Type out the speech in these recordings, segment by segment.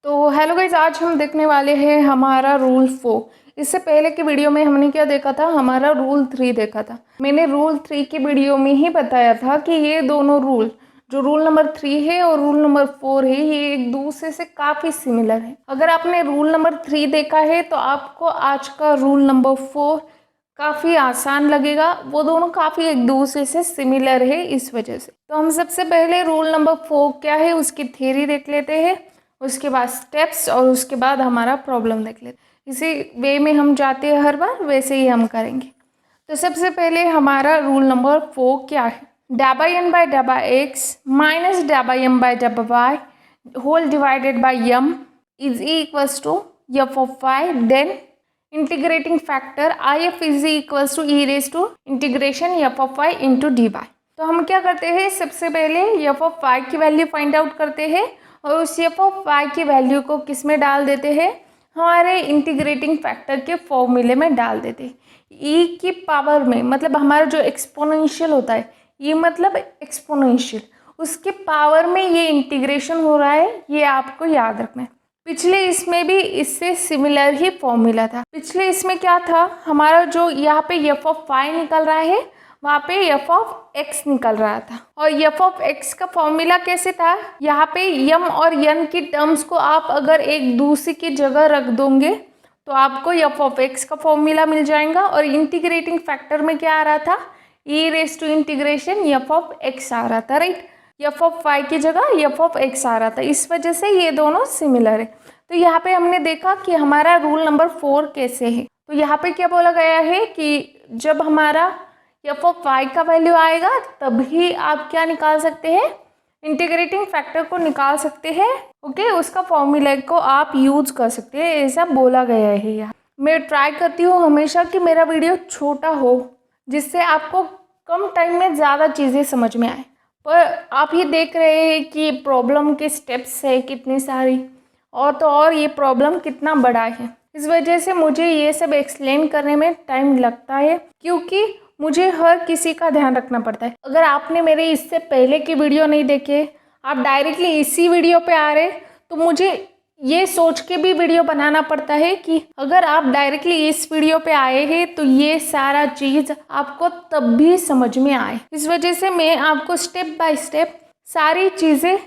तो hello guys, आज हम देखने वाले हैं हमारा रूल 4। इससे पहले की वीडियो में हमने क्या देखा था, हमारा रूल 3 देखा था। मैंने रूल 3 की वीडियो में ही बताया था कि ये दोनों रूल, जो रूल नंबर 3 है और रूल नंबर 4 है, ये एक दूसरे से काफ़ी सिमिलर है। अगर आपने रूल नंबर 3 देखा है तो आपको आज का रूल नंबर 4 काफ़ी आसान लगेगा। वो दोनों काफ़ी एक दूसरे से सिमिलर है इस वजह से। तो हम सबसे पहले रूल नंबर 4 क्या है उसकी थ्योरी देख लेते हैं, उसके बाद स्टेप्स और उसके बाद हमारा प्रॉब्लम देख लेते हैं। इसी वे में हम जाते हैं हर बार, वैसे ही हम करेंगे। तो सबसे पहले हमारा रूल नंबर 4 क्या है, डैबा एन बाई डैबा एक्स माइनस डैबा एम बाई डैबा Y whole divided by M is equals to F of Y. Then integrating factor I F is equals to E raise to integration F of Y into D Y. तो हम क्या करते हैं, सबसे पहले F of Y की value find out करते हैं और उस एफ ऑफ वाई की वैल्यू को किस में डाल देते हैं, हमारे इंटीग्रेटिंग फैक्टर के फॉर्मूले में डाल देते हैं। ई की पावर में, मतलब हमारा जो एक्सपोनेंशियल होता है, ये मतलब एक्सपोनेंशियल, उसके पावर में ये इंटीग्रेशन हो रहा है, ये आपको याद रखना है। पिछले इसमें भी इससे सिमिलर ही फॉर्मूला था। पिछले इसमें क्या था, हमारा जो यहाँ पे एफ ऑफ वाई निकल रहा है, वहाँ पे एफ ऑफ एक्स निकल रहा था। और एफ ऑफ एक्स का फॉर्मूला कैसे था, यहाँ पे यम और यन की टर्म्स को आप अगर एक दूसरे की जगह रख दोगे तो आपको एफ ऑफ एक्स का फॉर्मूला मिल जाएगा। और इंटीग्रेटिंग फैक्टर में क्या आ रहा था, E raise to integration F of X आ रहा था, राइट। एफ ऑफ वाई की जगह एफ ऑफ एक्स आ रहा था, इस वजह से ये दोनों सिमिलर है। तो यहाँ पे हमने देखा कि हमारा रूल नंबर 4 कैसे है। तो यहाँ पे क्या बोला गया है कि जब हमारा एफ ऑफ वाई का वैल्यू आएगा तभी आप क्या निकाल सकते हैं, इंटीग्रेटिंग फैक्टर को निकाल सकते हैं। ओके, उसका फॉर्मूला को आप यूज कर सकते हैं, ऐसा बोला गया है यहाँ। मैं ट्राई करती हूँ हमेशा कि मेरा वीडियो छोटा हो, जिससे आपको कम टाइम में ज़्यादा चीज़ें समझ में आए। पर आप ये देख रहे हैं कि प्रॉब्लम के स्टेप्स है कितनी सारी, और तो और ये प्रॉब्लम कितना बड़ा है। इस वजह से मुझे ये सब एक्सप्लेन करने में टाइम लगता है, क्योंकि मुझे हर किसी का ध्यान रखना पड़ता है। अगर आपने मेरे इससे पहले की वीडियो नहीं देखे, आप डायरेक्टली इसी वीडियो पे आ रहे, तो मुझे ये सोच के भी वीडियो बनाना पड़ता है कि अगर आप डायरेक्टली इस वीडियो पे आए हैं तो ये सारा चीज़ आपको तब भी समझ में आए। इस वजह से मैं आपको स्टेप बाय स्टेप सारी चीज़ें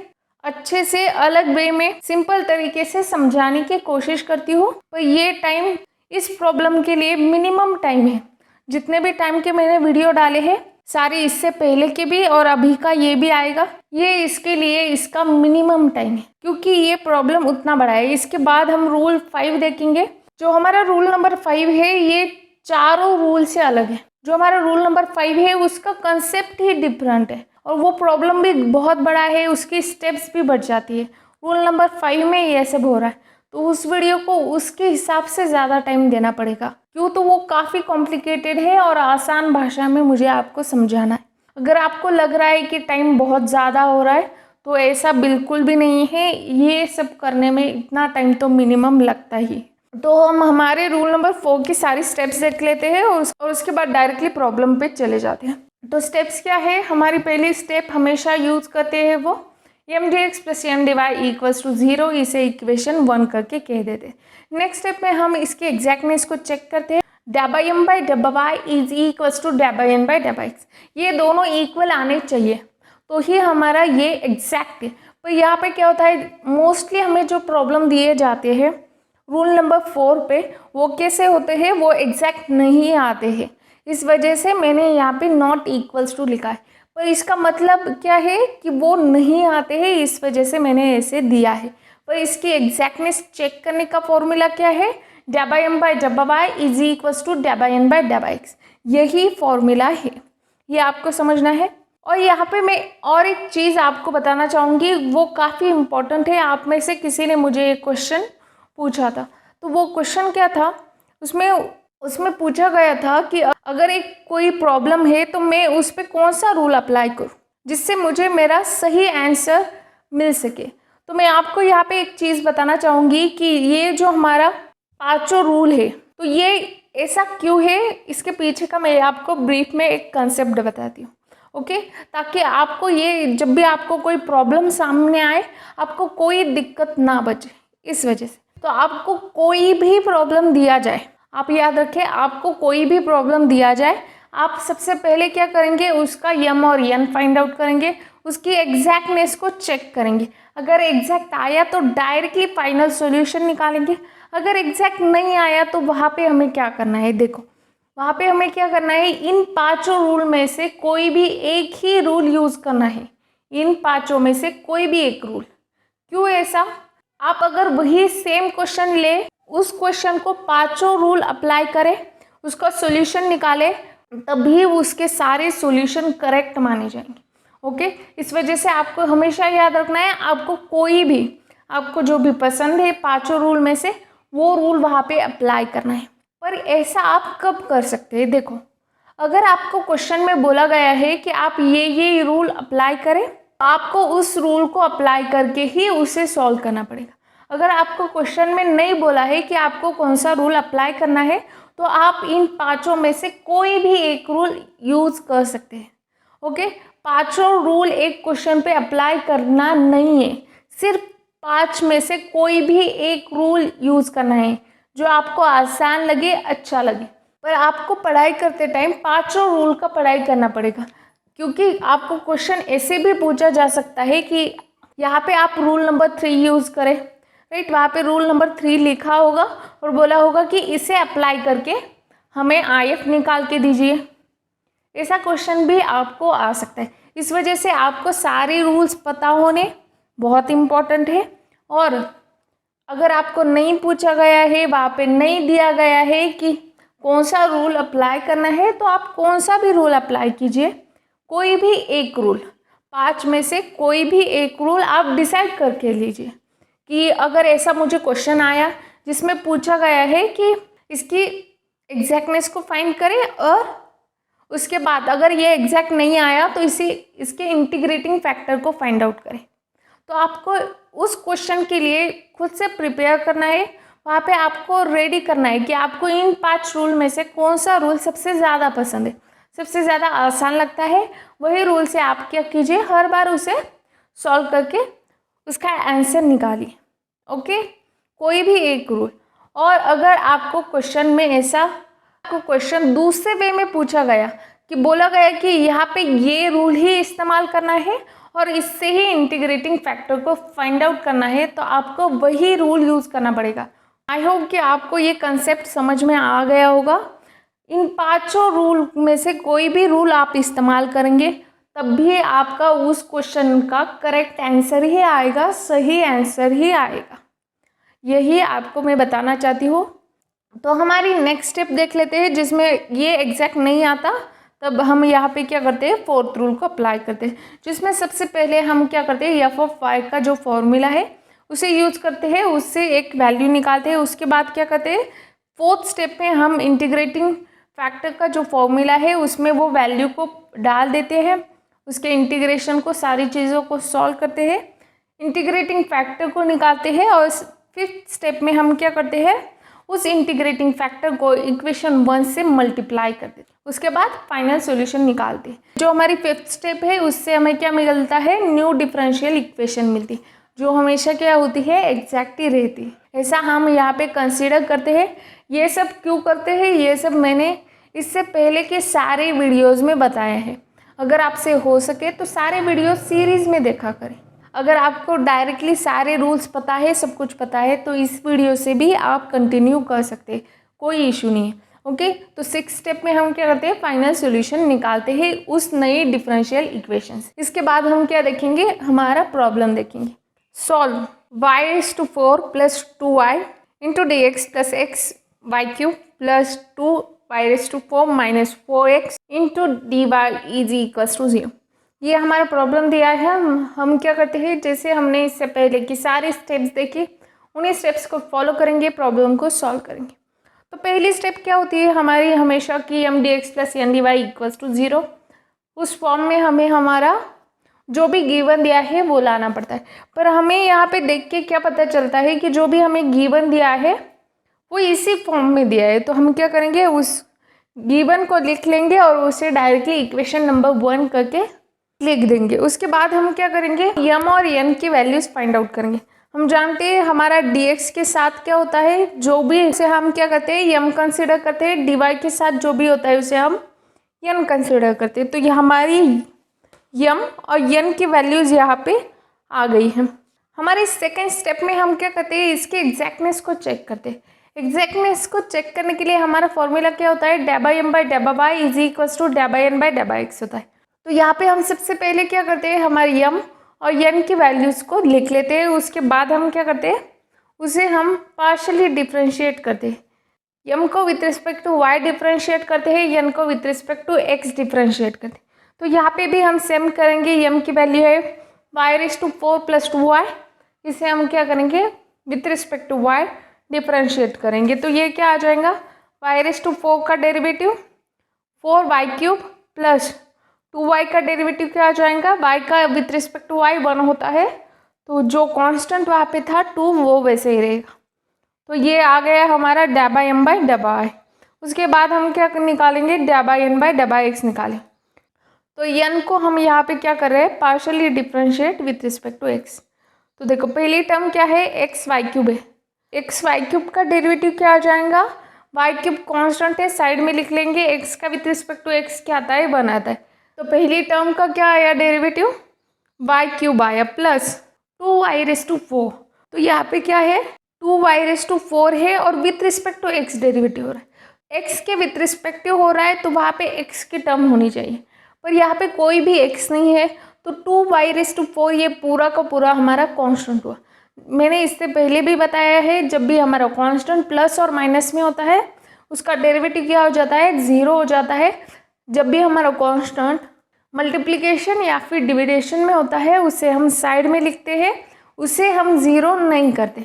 अच्छे से अलग वे में सिंपल तरीके से समझाने की कोशिश करती हूँ। पर ये टाइम इस प्रॉब्लम के लिए मिनिमम टाइम है। जितने भी टाइम के मैंने वीडियो डाले हैं सारे, इससे पहले के भी और अभी का ये भी आएगा, ये इसके लिए इसका मिनिमम टाइम है, क्योंकि ये प्रॉब्लम उतना बड़ा है। इसके बाद हम रूल 5 देखेंगे। जो हमारा रूल नंबर 5 है ये चारों रूल से अलग है। जो हमारा रूल नंबर 5 है उसका कंसेप्ट ही डिफरेंट है और वो प्रॉब्लम भी बहुत बड़ा है, उसकी स्टेप्स भी बढ़ जाती है। रूल नंबर 5 में ये सब हो रहा है, तो उस वीडियो को उसके हिसाब से ज़्यादा टाइम देना पड़ेगा। क्यों, तो वो काफ़ी कॉम्प्लिकेटेड है और आसान भाषा में मुझे आपको समझाना है। अगर आपको लग रहा है कि टाइम बहुत ज़्यादा हो रहा है तो ऐसा बिल्कुल भी नहीं है। ये सब करने में इतना टाइम तो मिनिमम लगता ही। तो हम हमारे रूल नंबर 4 की सारी स्टेप्स देख लेते हैं और उसके बाद डायरेक्टली प्रॉब्लम पे चले जाते हैं। तो स्टेप्स क्या है, हमारी पहली स्टेप हमेशा यूज करते हैं वो m d x plus m d y equals to 0, इसे इक्वेशन 1 करके कह देते हैं। नेक्स्ट स्टेप में हम इसके एग्जैक्टनेस को चेक करते हैं। डैबा एम बाई डैबा वाई इज इक्वल्स टू डैबा एन बाई डैबा एक्स, ये दोनों इक्वल आने चाहिए तो ही हमारा ये एग्जैक्ट है। पर यहाँ पे क्या होता है, मोस्टली हमें जो प्रॉब्लम दिए जाते हैं रूल नंबर 4 पे, वो कैसे होते हैं, वो एग्जैक्ट नहीं आते हैं। इस वजह से मैंने यहाँ पे नॉट इक्वल्स टू लिखा है, पर इसका मतलब क्या है कि वो नहीं आते हैं, इस वजह से मैंने ऐसे दिया है। पर इसकी एग्जैक्टनेस चेक करने का फॉर्मूला क्या है, डैबा एम बाई डैबा वाई इज इक्वल्स टू डैबा एन बाई डैबा एक्स, यही फॉर्मूला है, ये आपको समझना है। और यहाँ पे मैं और एक चीज़ आपको बताना चाहूँगी, वो काफ़ी इम्पोर्टेंट है। आप में से किसी ने मुझे एक क्वेश्चन पूछा था, तो वो क्वेश्चन क्या था, उसमें पूछा गया था कि अगर एक कोई प्रॉब्लम है तो मैं उस पर कौन सा रूल अप्लाई करूं जिससे मुझे मेरा सही आंसर मिल सके। तो मैं आपको यहाँ पे एक चीज़ बताना चाहूँगी कि ये जो हमारा पांचों रूल है, तो ये ऐसा क्यों है, इसके पीछे का मैं आपको ब्रीफ में एक कंसेप्ट बताती हूँ। ओके, ताकि आपको ये, जब भी आपको कोई प्रॉब्लम सामने आए, आपको कोई दिक्कत ना बचे। इस वजह से। तो आपको कोई भी प्रॉब्लम दिया जाए, आप याद रखें, आपको कोई भी प्रॉब्लम दिया जाए, आप सबसे पहले क्या करेंगे, उसका यम और एन फाइंड आउट करेंगे, उसकी एग्जैक्टनेस को चेक करेंगे। अगर एग्जैक्ट आया तो डायरेक्टली फाइनल सॉल्यूशन निकालेंगे। अगर एग्जैक्ट नहीं आया तो वहाँ पे हमें क्या करना है, देखो वहाँ पे हमें क्या करना है, इन पांचों रूल में से कोई भी एक ही रूल यूज़ करना है। इन पांचों में से कोई भी एक रूल। क्यों ऐसा? आप अगर वही सेम क्वेश्चन ले, उस क्वेश्चन को पांचों रूल अप्लाई करें, उसका सॉल्यूशन निकाले, तभी उसके सारे सॉल्यूशन करेक्ट माने जाएंगे। ओके, इस वजह से आपको हमेशा याद रखना है, आपको कोई भी, आपको जो भी पसंद है पांचों रूल में से, वो रूल वहाँ पे अप्लाई करना है। पर ऐसा आप कब कर सकते हैं? देखो, अगर आपको क्वेश्चन में बोला गया है कि आप ये रूल अप्लाई करें, तो आपको उस रूल को अप्लाई करके ही उसे सॉल्व करना पड़ेगा। अगर आपको क्वेश्चन में नहीं बोला है कि आपको कौन सा रूल अप्लाई करना है, तो आप इन पांचों में से कोई भी एक रूल यूज कर सकते हैं। ओके, पांचों रूल एक क्वेश्चन पे अप्लाई करना नहीं है, सिर्फ 5 में से कोई भी एक रूल यूज करना है जो आपको आसान लगे, अच्छा लगे। पर आपको पढ़ाई करते टाइम पांचों रूल का पढ़ाई करना पड़ेगा, क्योंकि आपको क्वेश्चन ऐसे भी पूछा जा सकता है कि यहाँ पे आप रूल नंबर 3 यूज़ करें, राइट, वहाँ पे रूल नंबर 3 लिखा होगा और बोला होगा कि इसे अप्लाई करके हमें IF निकाल के दीजिए। ऐसा क्वेश्चन भी आपको आ सकता है। इस वजह से आपको सारे रूल्स पता होने बहुत इम्पॉर्टेंट है। और अगर आपको नहीं पूछा गया है, वहाँ पे नहीं दिया गया है कि कौन सा रूल अप्लाई करना है, तो आप कौन सा भी रूल अप्लाई कीजिए, कोई भी एक रूल, 5 में से कोई भी एक रूल आप डिसाइड करके लीजिए कि अगर ऐसा मुझे क्वेश्चन आया जिसमें पूछा गया है कि इसकी एग्जैक्टनेस को फाइंड करें, और उसके बाद अगर ये एग्जैक्ट नहीं आया तो इसके इंटीग्रेटिंग फैक्टर को फाइंड आउट करें, तो आपको उस क्वेश्चन के लिए खुद से प्रिपेयर करना है। वहाँ पे आपको रेडी करना है कि आपको इन 5 रूल में से कौन सा रूल सबसे ज़्यादा पसंद है, सबसे ज़्यादा आसान लगता है, वही रूल से आप क्या कीजिए, हर बार उसे सॉल्व करके उसका आंसर निकालिए। ओके, कोई भी एक रूल। और अगर आपको क्वेश्चन में ऐसा, आपको क्वेश्चन दूसरे वे में पूछा गया कि बोला गया कि यहाँ पे ये रूल ही इस्तेमाल करना है और इससे ही इंटीग्रेटिंग फैक्टर को फाइंड आउट करना है, तो आपको वही रूल यूज़ करना पड़ेगा। आई होप कि आपको ये कंसेप्ट समझ में आ गया होगा। इन पांचों रूल में से कोई भी रूल आप इस्तेमाल करेंगे, तब भी आपका उस क्वेश्चन का करेक्ट आंसर ही आएगा, सही आंसर ही आएगा। यही आपको मैं बताना चाहती हूँ। तो हमारी नेक्स्ट स्टेप देख लेते हैं, जिसमें ये एग्जैक्ट नहीं आता, तब हम यहाँ पे क्या करते हैं, 4th रूल को अप्लाई करते हैं, जिसमें सबसे पहले हम क्या करते हैं, f(y) का जो फॉर्मूला है उसे यूज करते हैं, उससे एक वैल्यू निकालते हैं। उसके बाद क्या करते हैं, 4th स्टेप में हम इंटीग्रेटिंग फैक्टर का जो फॉर्मूला है उसमें वो वैल्यू को डाल देते हैं, उसके इंटीग्रेशन को, सारी चीज़ों को सॉल्व करते हैं, इंटीग्रेटिंग फैक्टर को निकालते हैं। और 5th स्टेप में हम क्या करते हैं, उस इंटीग्रेटिंग फैक्टर को इक्वेशन 1 से मल्टीप्लाई कर देते हैं, उसके बाद फाइनल सॉल्यूशन निकालते हैं। जो हमारी 5th स्टेप है उससे हमें क्या मिलता है, न्यू डिफरेंशियल इक्वेशन मिलती है, जो हमेशा क्या होती है, एग्जैक्ट ही रहती है। ऐसा हम यहाँ पे कंसीडर करते हैं। ये सब क्यों करते हैं, ये सब मैंने इससे पहले के सारे वीडियोस में बताया है। अगर आपसे हो सके तो सारे वीडियो सीरीज़ में देखा करें। अगर आपको डायरेक्टली सारे रूल्स पता है, सब कुछ पता है, तो इस वीडियो से भी आप कंटिन्यू कर सकते हैं, कोई इशू नहीं है। ओके, तो 6th स्टेप में हम क्या करते हैं, फाइनल सॉल्यूशन निकालते हैं उस नई डिफरेंशियल इक्वेशंस। इसके बाद हम क्या देखेंगे, हमारा प्रॉब्लम देखेंगे। Solve y⁴ + 2y * dx + x y³ + 2y⁴ - 4x * dy = 0। ये हमारा प्रॉब्लम दिया है। हम क्या करते हैं, जैसे हमने इससे पहले की सारी स्टेप्स देखी, उन्हीं स्टेप्स को फॉलो करेंगे, प्रॉब्लम को सॉल्व करेंगे। तो पहली स्टेप क्या होती है हमारी, हमेशा कि m(dx + n(dy) = 0। उस फॉर्म में हमें हमारा जो भी गिवन दिया है वो लाना पड़ता है। पर हमें यहाँ पे देख के क्या पता चलता है कि जो भी हमें गिवन दिया है वो इसी फॉर्म में दिया है, तो हम क्या करेंगे, उस गिवन को लिख लेंगे और उसे डायरेक्टली इक्वेशन नंबर 1 करके लिख देंगे। उसके बाद हम क्या करेंगे, m और n की वैल्यूज़ फाइंड आउट करेंगे। हम जानते हैं हमारा dx के साथ क्या होता है, जो भी इसे हम क्या करते हैं m कंसिडर करते हैं, dy के साथ जो भी होता है उसे हम n कंसिडर करते हैं। तो ये हमारी m और n की वैल्यूज यहाँ पे आ गई हैं। हमारे सेकेंड स्टेप में हम क्या करते हैं, इसके एग्जैक्टनेस को चेक करते हैं। एग्जैक्टनेस को चेक करने के लिए हमारा फॉर्मूला क्या होता है, डै बाई एम बाई डै by Y is equals to डै बाई एन बाई डै बाई एक्स होता है। तो यहाँ पे हम सबसे पहले क्या करते हैं, हमारी m और n की वैल्यूज को लिख लेते हैं। उसके बाद हम क्या करते हैं, उसे हम पार्शली डिफ्रेंशिएट करते हैं। m को with respect to y differentiate करते हैं, n को with respect to x differentiate करते हैं। तो यहाँ पे भी हम सेम करेंगे। m की वैल्यू है y⁴ प्लस 2y, इसे हम क्या करेंगे with respect to y differentiate करेंगे। तो ये क्या आ जाएगा, y⁴ का डेरिवेटिव 4y³ प्लस 2y का डेरिवेटिव क्या आ जाएगा, y का विथ रिस्पेक्ट टू y 1 होता है, तो जो कांस्टेंट वहाँ पे था 2 वो वैसे ही रहेगा। तो ये आ गया हमारा डै बाई एम बाई डै बाई। उसके बाद हम क्या निकालेंगे, डै बाई एन बाई डै बाई एक्स निकालें। तो n को हम यहाँ पे क्या कर रहे हैं, partially differentiate with respect to x। तो देखो पहली टर्म क्या है, x/3 है। x/3 का डेरिवेटिव क्या आ जाएगा, y³ कांस्टेंट है, साइड में लिख लेंगे। x का विथ रिस्पेक्ट टू x क्या आता है, 1 आता है। तो पहली टर्म का क्या आया डेरिवेटिव, y³ आया प्लस 2y⁴। तो यहाँ पे क्या है, 2y⁴ है और with respect to x derivative हो रहा है। x के विथ रिस्पेक्टिव हो रहा है तो वहाँ पे x की टर्म होनी चाहिए, पर यहाँ पे कोई भी x नहीं है, तो 2y⁴ ये पूरा का पूरा हमारा कांस्टेंट हुआ। मैंने इससे पहले भी बताया है, जब भी हमारा कांस्टेंट प्लस और माइनस में होता है उसका डेरिवेटिव क्या हो जाता है, 0 हो जाता है। जब भी हमारा कांस्टेंट मल्टीप्लिकेशन या फिर डिविडेशन में होता है उसे हम साइड में लिखते हैं, उसे हम 0 नहीं करते।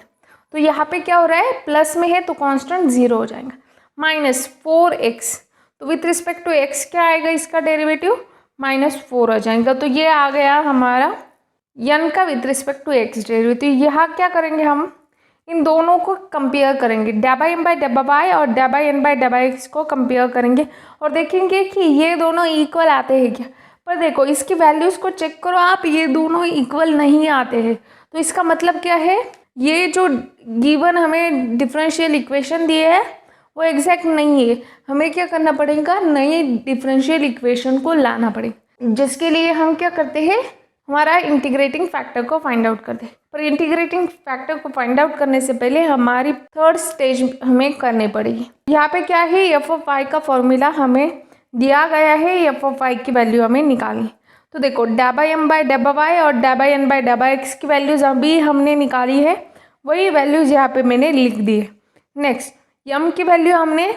तो यहाँ पे क्या हो रहा है, प्लस में है तो कांस्टेंट 0 हो जाएगा। -4x, तो विथ रिस्पेक्ट टू x क्या आएगा, इसका डेरिवेटिव -4 हो जाएगा। तो ये आ गया हमारा n का with respect to x derivative. यहाँ क्या करेंगे, हम इन दोनों को कंपेयर करेंगे, डै बाई एम बाई डै बाई और डै बाई एन बाई डै बाई एक्स को कंपेयर करेंगे और देखेंगे कि ये दोनों इक्वल आते हैं क्या। पर देखो इसकी वैल्यूज़ को चेक करो आप, ये दोनों इक्वल नहीं आते हैं। तो इसका मतलब क्या है, ये जो गिवन हमें डिफरेंशियल इक्वेशन दिए है वो एग्जैक्ट नहीं है। हमें क्या करना पड़ेगा, नए डिफरेंशियल इक्वेशन को लाना पड़ेगा, जिसके लिए हम क्या करते हैं, हमारा इंटीग्रेटिंग फैक्टर को फाइंड आउट करते हैं। पर इंटीग्रेटिंग फैक्टर को फाइंड आउट करने से पहले हमारी थर्ड स्टेज हमें करनी पड़ेगी। यहाँ पे क्या है, f(y) का फॉर्मूला हमें दिया गया है, f(y) की वैल्यू हमें निकालनी। तो देखो डै बाई एम बाई डै बाई और डै बाई एन बाई डै बाई एक्स की वैल्यूज अभी हमने निकाली है, वही वैल्यूज यहाँ पे मैंने लिख दी है। नेक्स्ट m की वैल्यू हमने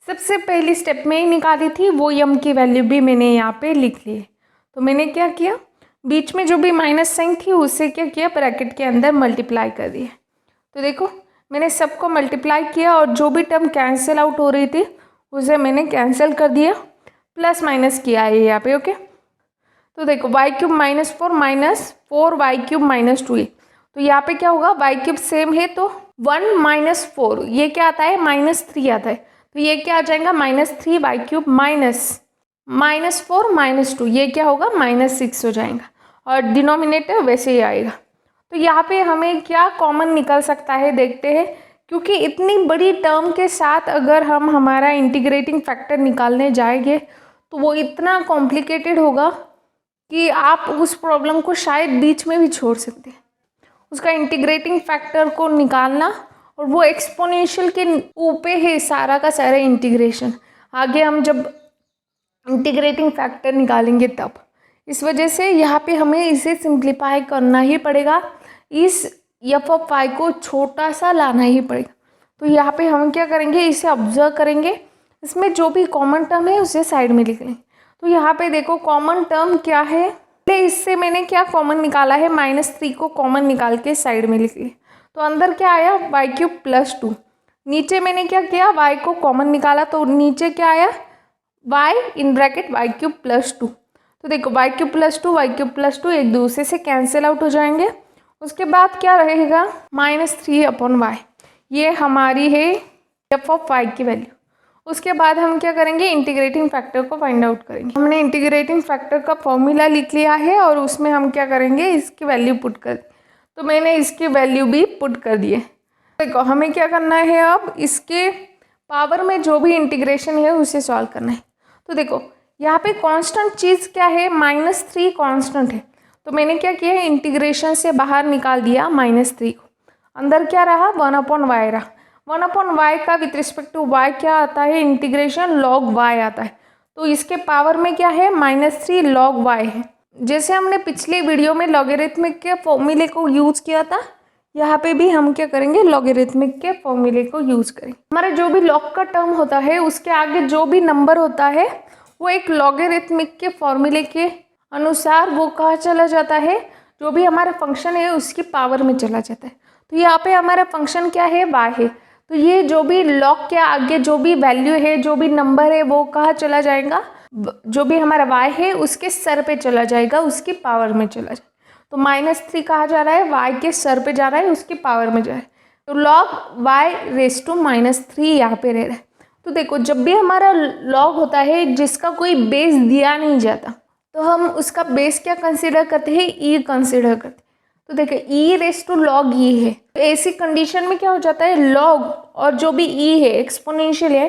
सबसे पहली स्टेप में ही निकाली थी, वो m की वैल्यू भी मैंने यहाँ पे लिख ली है। तो मैंने क्या किया, बीच में जो भी माइनस साइन थी उससे क्या किया, ब्रैकेट के अंदर मल्टीप्लाई कर दिया। तो देखो मैंने सबको मल्टीप्लाई किया और जो भी टर्म कैंसिल आउट हो रही थी उसे मैंने कैंसिल कर दिया, प्लस माइनस किया है यहाँ पे। ओके, तो देखो y³ -4 -4y³ -2 तो यहाँ पे क्या होगा, y³ सेम है तो 1 - 4 ये क्या आता है, -3 आता है। तो ये क्या आ जाएगा, -3y³ -4 -2 ये क्या होगा, -6 हो जाएगा और डिनोमिनेटर वैसे ही आएगा। तो यहाँ पे हमें क्या कॉमन निकल सकता है देखते हैं, क्योंकि इतनी बड़ी टर्म के साथ अगर हम हमारा इंटीग्रेटिंग फैक्टर निकालने जाएंगे तो वो इतना कॉम्प्लिकेटेड होगा कि आप उस प्रॉब्लम को शायद बीच में भी छोड़ सकते हैं। उसका इंटीग्रेटिंग फैक्टर को निकालना, और वो एक्सपोनेंशियल के ऊपर है सारा का सारा इंटीग्रेशन। आगे हम जब इंटीग्रेटिंग फैक्टर निकालेंगे तब, इस वजह से यहाँ पे हमें इसे सिंप्लीफाई करना ही पड़ेगा, इस f(y) को छोटा सा लाना ही पड़ेगा। तो यहाँ पे हम क्या करेंगे, इसे ऑब्जर्व करेंगे, इसमें जो भी कॉमन टर्म है उसे साइड में लिख लेंगे। तो यहाँ पे देखो कॉमन टर्म क्या है, इससे मैंने क्या कॉमन निकाला है, -3 को कॉमन निकाल के साइड में लिख लिया। तो अंदर क्या आया, y³ +2। नीचे मैंने क्या किया, y को कॉमन निकाला तो नीचे क्या आया, y इन ब्रैकेट y³ +2। तो देखो y³ +2 y³ +2 एक दूसरे से कैंसिल आउट हो जाएंगे। उसके बाद क्या रहेगा, -3/y, ये हमारी है f(y) की वैल्यू। उसके बाद हम क्या करेंगे, इंटीग्रेटिंग फैक्टर को फाइंड आउट करेंगे। हमने इंटीग्रेटिंग फैक्टर का फॉर्मूला लिख लिया है और उसमें हम क्या करेंगे, इसकी वैल्यू पुट कर। तो मैंने इसकी वैल्यू भी पुट कर दिए। देखो हमें क्या करना है, अब इसके पावर में जो भी इंटीग्रेशन है उसे सॉल्व करना है। तो देखो यहाँ पे कांस्टेंट चीज़ क्या है, -3 कांस्टेंट है। तो मैंने क्या किया है, इंटीग्रेशन से बाहर निकाल दिया -3 को। अंदर क्या रहा, 1/y रहा। 1/y का विथ रिस्पेक्ट टू y क्या आता है, इंटीग्रेशन log y आता है। तो इसके पावर में क्या है, -3 log y है। जैसे हमने पिछले वीडियो में लॉगरिथमिक के फॉर्मूले को यूज़ किया था, यहाँ पे भी हम क्या करेंगे, लॉगरिथमिक के फॉर्मूले को यूज़ करेंगे। हमारा जो भी लॉग का टर्म होता है उसके आगे जो भी नंबर होता है वो एक लॉगरिथमिक के फॉर्मूले के अनुसार वो कहाँ चला जाता है, जो भी हमारा फंक्शन है उसकी पावर में चला जाता है। तो यहाँ पे हमारा फंक्शन क्या है, y है। तो ये जो भी लॉग के आगे जो भी वैल्यू है, जो भी नंबर है, वो कहाँ चला जाएगा, जो भी हमारा y है उसके सर पे चला जाएगा, उसकी पावर में चला जाएगा। तो -3 कहाँ जा रहा है, y के सर पे जा रहा है, उसकी पावर में जा रहा है। तो log y (-3) यहाँ पे रह रहा है। तो देखो जब भी हमारा log होता है जिसका कोई बेस दिया नहीं जाता, तो हम उसका बेस क्या कंसिडर करते हैं, e कंसिडर करते हैं। तो देखिए e⁻log e है। तो ऐसी कंडीशन में क्या हो जाता है, log और जो भी e है, एक्सपोनेंशियल है,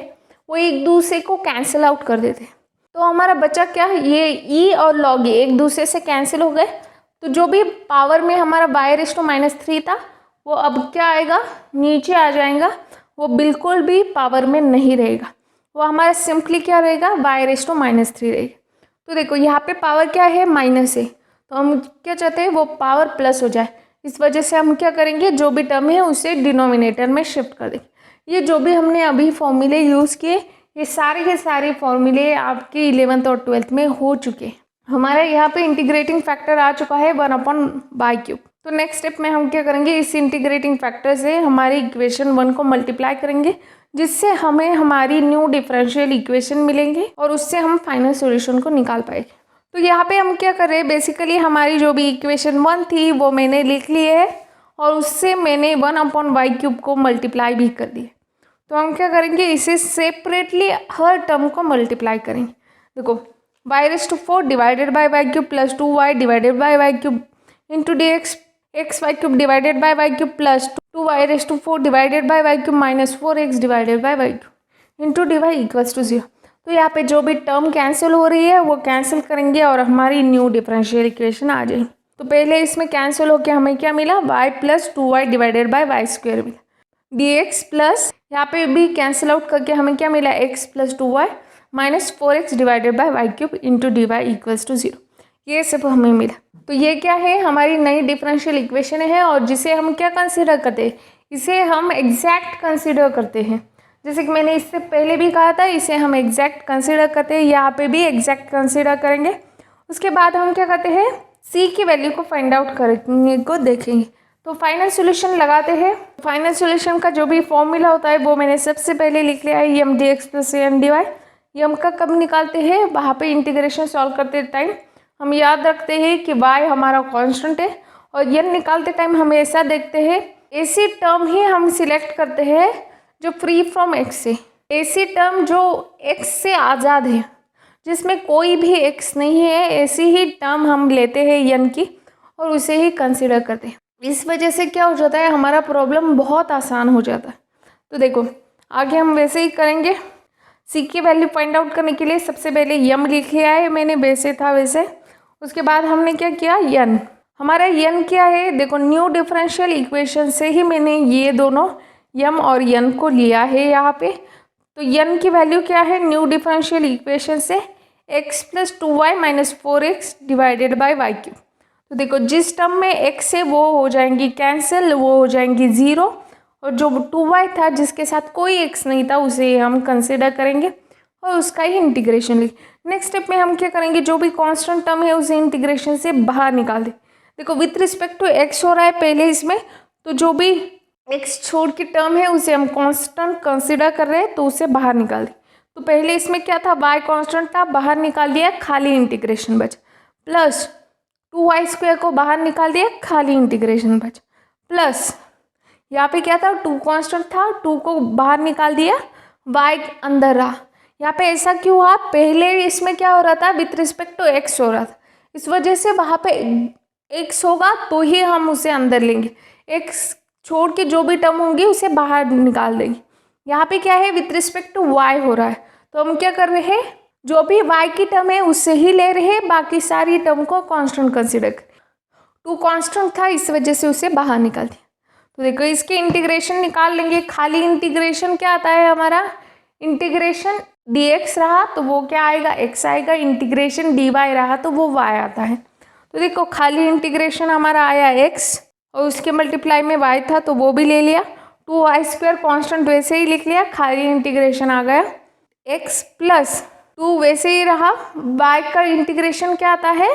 वो एक दूसरे को कैंसिल आउट कर देते हैं। तो हमारा बचा क्या, ये e और log e एक दूसरे से कैंसिल हो गए। तो जो भी पावर में हमारा y⁻³ था वो अब क्या आएगा, नीचे आ जाएगा, वो बिल्कुल भी पावर में नहीं रहेगा, वो हमारा सिंपली क्या रहेगा, y⁻³ रहेगा। तो देखो यहाँ पे पावर क्या है, माइनस है, तो हम क्या चाहते हैं, वो पावर प्लस हो जाए। इस वजह से हम क्या करेंगे, जो भी टर्म है उसे डिनोमिनेटर में शिफ्ट कर देंगे। ये जो भी हमने अभी फॉर्मूले यूज़ किए, ये सारे के सारे फॉर्मूले आपके 11th और 12th में हो चुके हैं। हमारा यहाँ पे इंटीग्रेटिंग फैक्टर आ चुका है 1/y³। तो नेक्स्ट स्टेप में हम क्या करेंगे, इस इंटीग्रेटिंग फैक्टर से हमारी इक्वेशन 1 को मल्टीप्लाई करेंगे, जिससे हमें हमारी न्यू डिफरेंशियल इक्वेशन मिलेंगे और उससे हम फाइनल सॉल्यूशन को निकाल पाएंगे। तो यहाँ पे हम क्या कर रहे हैं, बेसिकली हमारी जो भी इक्वेशन 1 थी वो मैंने लिख ली है और उससे मैंने 1/y³ को मल्टीप्लाई भी कर दिया। तो हम क्या करेंगे, इसे सेपरेटली हर टर्म को मल्टीप्लाई करेंगे। देखो y⁴ divided by y³ plus 2y divided by y³ into dx xy³ divided by y³ plus 2y⁴ divided by y³ minus 4x divided by y³ into dy equals to 0। तो यहाँ पे जो भी term cancel हो रही है वो cancel करेंगे और हमारी न्यू डिफरेंशियल इक्वेशन आ जाएगी। तो पहले इसमें कैंसिल होकर हमें क्या मिला, y plus 2y divided bye y² मिला, dx प्लस यहाँ पे भी कैंसिल आउट करके हमें क्या मिला, x plus 2y minus 4x divided by y³ into dy equals to 0। ये सब हमें मिला। तो ये क्या है, हमारी नई डिफरेंशियल इक्वेशन है और जिसे हम क्या कंसिडर करते हैं, इसे हम एग्जैक्ट कंसिडर करते हैं। जैसे कि मैंने इससे पहले भी कहा था, इसे हम एग्जैक्ट कंसिडर करते हैं, यहाँ पे भी एग्जैक्ट कंसिडर करेंगे। उसके बाद हम क्या करते हैं, c की वैल्यू को फाइंड आउट करने को देखेंगे। तो फाइनल सॉल्यूशन लगाते हैं। फाइनल सॉल्यूशन का जो भी फॉर्मूला होता है वो मैंने सबसे पहले लिख लिया है, m dx plus n dy। यम का कब निकालते हैं, वहाँ पे इंटीग्रेशन सॉल्व करते टाइम हम याद रखते हैं कि y हमारा कांस्टेंट है और n निकालते टाइम हम ऐसा देखते हैं, ऐसी टर्म ही हम सिलेक्ट करते हैं जो फ्री फ्रॉम x है, ऐसी टर्म जो x से आज़ाद है, जिसमें कोई भी x नहीं है, ऐसी ही टर्म हम लेते हैं n की और उसे ही कंसिडर करते हैं। इस वजह से क्या हो जाता है, हमारा प्रॉब्लम बहुत आसान हो जाता है। तो देखो आगे हम वैसे ही करेंगे। c की वैल्यू फाइंड आउट करने के लिए सबसे पहले m लिख लिया है मैंने, वैसे था वैसे। उसके बाद हमने क्या किया, n, हमारा n क्या है, देखो न्यू डिफरेंशियल इक्वेशन से ही मैंने ये दोनों m और n को लिया है यहाँ पे। तो n की वैल्यू क्या है, न्यू डिफरेंशियल इक्वेशन से x plus 2y minus 4x divided by y³। तो देखो जिस टर्म में x है वो हो जाएंगी कैंसिल, वो हो जाएंगी 0, और जो 2y था जिसके साथ कोई x नहीं था उसे हम कंसिडर करेंगे और उसका ही इंटीग्रेशन ले। नेक्स्ट स्टेप में हम क्या करेंगे, जो भी कांस्टेंट टर्म है उसे इंटीग्रेशन से बाहर निकाल दे। देखो विथ रिस्पेक्ट टू x हो रहा है पहले इसमें, तो जो भी x छोड़ की टर्म है उसे हम कांस्टेंट कंसिडर कर रहे हैं, तो उसे बाहर निकाल दे। तो पहले इसमें क्या था, y कांस्टेंट था, बाहर निकाल दिया, खाली इंटीग्रेशन बचा, प्लस 2y² को बाहर निकाल दिया, खाली इंटीग्रेशन बचा, प्लस यहाँ पे क्या था, 2 कांस्टेंट था, 2 को बाहर निकाल दिया, y अंदर रहा। यहाँ पे ऐसा क्यों हुआ, पहले इसमें क्या हो रहा था, विथ रिस्पेक्ट टू x हो रहा था, इस वजह से वहाँ पे x होगा तो ही हम उसे अंदर लेंगे, x छोड़ के जो भी टर्म होंगे उसे बाहर निकाल देंगे। यहाँ पे क्या है, विथ रिस्पेक्ट टू y हो रहा है, तो हम क्या कर रहे हैं, जो भी y की टर्म है उससे ही ले रहे हैं, बाकी सारी टर्म को कांस्टेंट कंसीडर करें। 2 कांस्टेंट था, इस वजह से उसे बाहर निकाल दिया। तो देखो इसके इंटीग्रेशन निकाल लेंगे। खाली इंटीग्रेशन क्या आता है हमारा, इंटीग्रेशन dx रहा तो वो क्या आएगा, x आएगा। इंटीग्रेशन dy रहा तो वो y आता है। तो देखो खाली इंटीग्रेशन हमारा आया x और उसके मल्टीप्लाई में y था तो वो भी ले लिया। 2y² कांस्टेंट वैसे ही लिख लिया। खाली इंटीग्रेशन आ गया x प्लस 2 वैसे ही रहा। y का इंटीग्रेशन क्या आता है,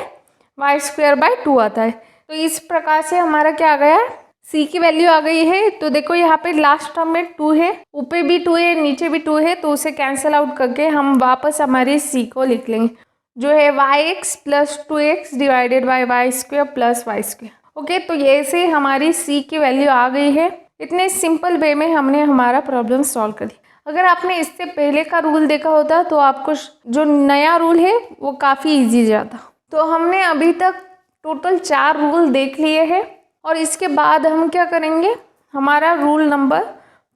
y²/2 आता है। तो इस प्रकार से हमारा क्या आ गया, c की वैल्यू आ गई है। तो देखो यहाँ पे लास्ट टर्म में 2 है, ऊपर भी 2 है, नीचे भी 2 है, तो उसे कैंसिल आउट करके हम वापस हमारी c को लिख लेंगे, जो है yx plus 2x divided by y² plus y²। Okay, तो ये से हमारी c की वैल्यू आ गई है। इतने सिंपल वे में हमने हमारा प्रॉब्लम सॉल्व कर दिया। अगर आपने इससे पहले का रूल देखा होता तो आपको जो नया रूल है वो काफ़ी इजी जाता। तो हमने अभी तक टोटल 4 रूल देख लिए हैं और इसके बाद हम क्या करेंगे, हमारा रूल नंबर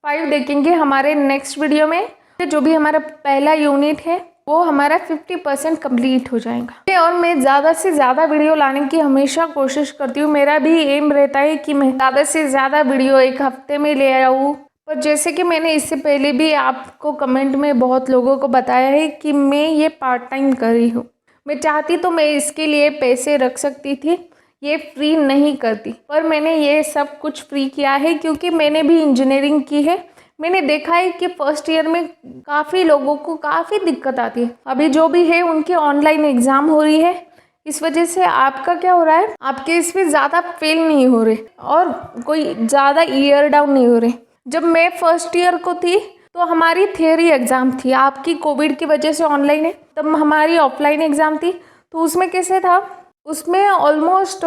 5 देखेंगे हमारे नेक्स्ट वीडियो में। जो भी हमारा पहला यूनिट है वो हमारा 50% कंप्लीट हो जाएगा। और मैं ज़्यादा से ज़्यादा वीडियो लाने की हमेशा कोशिश करती हूँ। मेरा भी एम रहता है कि मैं ज़्यादा से ज़्यादा वीडियो एक हफ्ते में ले आऊँ। पर जैसे कि मैंने इससे पहले भी आपको कमेंट में बहुत लोगों को बताया है कि मैं ये पार्ट टाइम कर रही हूँ। मैं चाहती तो मैं इसके लिए पैसे रख सकती थी, ये फ्री नहीं करती, पर मैंने ये सब कुछ फ्री किया है क्योंकि मैंने भी इंजीनियरिंग की है। मैंने देखा है कि फर्स्ट ईयर में काफ़ी लोगों को काफ़ी दिक्कत आती है। अभी जो भी है उनकी ऑनलाइन एग्ज़ाम हो रही है, इस वजह से आपका क्या हो रहा है, आपके इसमें ज़्यादा फेल नहीं हो रहे और कोई ज़्यादा ईयर डाउन नहीं हो रहे। जब मैं फर्स्ट ईयर को थी तो हमारी थियरी एग्ज़ाम थी, आपकी कोविड की वजह से ऑनलाइन है, तब हमारी ऑफलाइन एग्ज़ाम थी। तो उसमें कैसे था, उसमें ऑलमोस्ट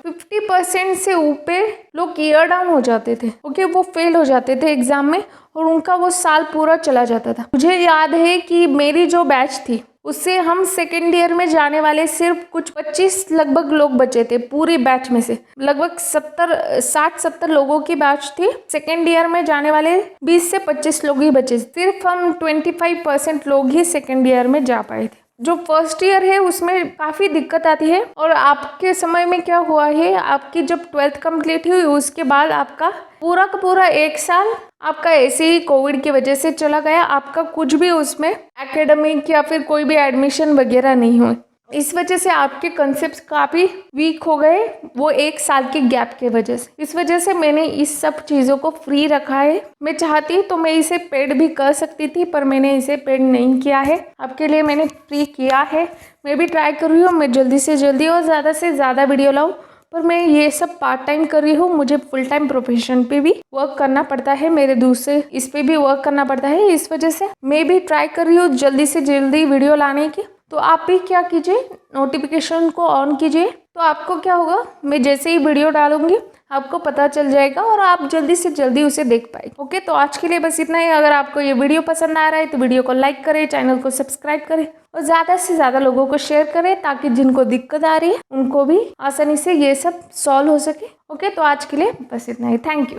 50% से ऊपर लोग ईयर डाउन हो जाते थे। ओके, वो फेल हो जाते थे एग्ज़ाम में और उनका वो साल पूरा चला जाता था। मुझे याद है कि मेरी जो बैच थी उससे हम सेकेंड ईयर में जाने वाले सिर्फ कुछ 25 लगभग लोग बचे थे। पूरी बैच में से लगभग 60-70 लोगों की बैच थी। सेकेंड ईयर में जाने वाले 20 से 25 लोग ही बचे। सिर्फ हम 25% लोग ही सेकेंड ईयर में जा पाए थे। जो फर्स्ट ईयर है उसमें काफ़ी दिक्कत आती है। और आपके समय में क्या हुआ है, आपकी जब 12th कंप्लीट हुई उसके बाद आपका पूरा का पूरा 1 साल आपका ऐसे ही कोविड की वजह से चला गया। आपका कुछ भी उसमें एकेडमिक या फिर कोई भी एडमिशन वगैरह नहीं हुए। इस वजह से आपके कंसेप्ट काफ़ी वीक हो गए, वो 1 साल के गैप के वजह से। इस वजह से मैंने इस सब चीज़ों को फ्री रखा है। मैं चाहती तो मैं इसे पेड भी कर सकती थी, पर मैंने इसे पेड नहीं किया है। आपके लिए मैंने फ्री किया है। मैं भी ट्राई कर रही हूँ मैं जल्दी से जल्दी और ज़्यादा से ज़्यादा वीडियो लाऊँ, पर मैं ये सब पार्ट टाइम कर रही हूँ। मुझे फुल टाइम प्रोफेशन पे भी वर्क करना पड़ता है, मेरे दूसरे इस पे भी वर्क करना पड़ता है। इस वजह से मैं भी ट्राई कर रही हूँ जल्दी से जल्दी वीडियो लाने की। तो आप भी क्या कीजिए, नोटिफिकेशन को ऑन कीजिए, तो आपको क्या होगा, मैं जैसे ही वीडियो डालूंगी आपको पता चल जाएगा और आप जल्दी से जल्दी उसे देख पाएंगे। ओके, तो आज के लिए बस इतना ही। अगर आपको ये वीडियो पसंद आ रहा है तो वीडियो को लाइक करें, चैनल को सब्सक्राइब करें और ज़्यादा से ज़्यादा लोगों को शेयर करें, ताकि जिनको दिक्कत आ रही है उनको भी आसानी से ये सब सॉल्व हो सके। ओके, तो आज के लिए बस इतना ही। Thank you.